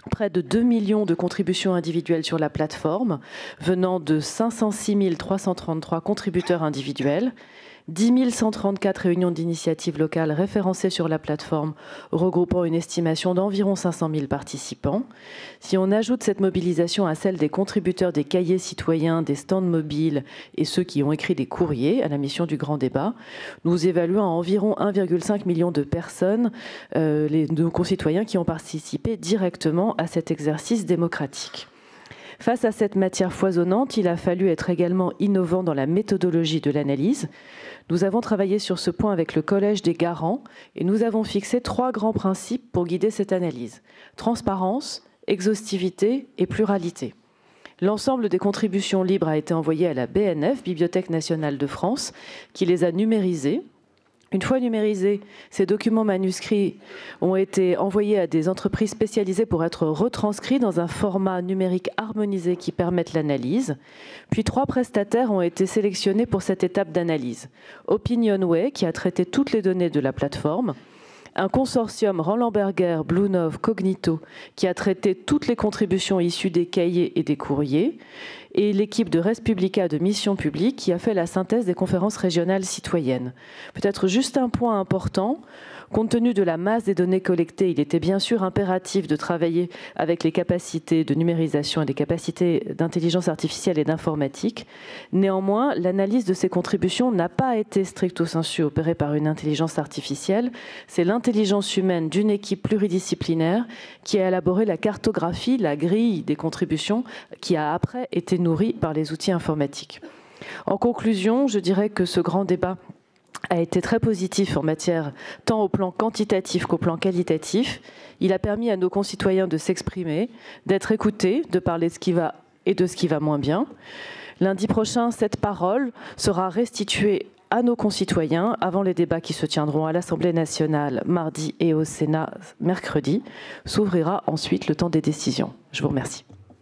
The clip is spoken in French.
près de 2 millions de contributions individuelles sur la plateforme, venant de 506 333 contributeurs individuels, 10 134 réunions d'initiatives locales référencées sur la plateforme, regroupant une estimation d'environ 500 000 participants. Si on ajoute cette mobilisation à celle des contributeurs des cahiers citoyens, des stands mobiles et ceux qui ont écrit des courriers à la mission du Grand Débat, nous évaluons à environ 1,5 million de personnes, nos concitoyens qui ont participé directement à cet exercice démocratique. Face à cette matière foisonnante, il a fallu être également innovant dans la méthodologie de l'analyse. Nous avons travaillé sur ce point avec le Collège des garants et nous avons fixé 3 grands principes pour guider cette analyse: transparence, exhaustivité et pluralité. L'ensemble des contributions libres a été envoyé à la BNF, Bibliothèque nationale de France, qui les a numérisées. Une fois numérisés, ces documents manuscrits ont été envoyés à des entreprises spécialisées pour être retranscrits dans un format numérique harmonisé qui permette l'analyse. Puis 3 prestataires ont été sélectionnés pour cette étape d'analyse. Opinionway, qui a traité toutes les données de la plateforme, un consortium Roland Berger, Bluenov, Cognito, qui a traité toutes les contributions issues des cahiers et des courriers, et l'équipe de Res Publica de Mission Publique qui a fait la synthèse des conférences régionales citoyennes. Peut-être juste un point important. Compte tenu de la masse des données collectées, il était bien sûr impératif de travailler avec les capacités de numérisation et les capacités d'intelligence artificielle et d'informatique. Néanmoins, l'analyse de ces contributions n'a pas été stricto sensu opérée par une intelligence artificielle. C'est l'intelligence humaine d'une équipe pluridisciplinaire qui a élaboré la cartographie, la grille des contributions, qui a après été nourrie par les outils informatiques. En conclusion, je dirais que ce grand débat a été très positif en matière tant au plan quantitatif qu'au plan qualitatif. Il a permis à nos concitoyens de s'exprimer, d'être écoutés, de parler de ce qui va et de ce qui va moins bien. Lundi prochain, cette parole sera restituée à nos concitoyens avant les débats qui se tiendront à l'Assemblée nationale mardi et au Sénat mercredi. S'ouvrira ensuite le temps des décisions. Je vous remercie.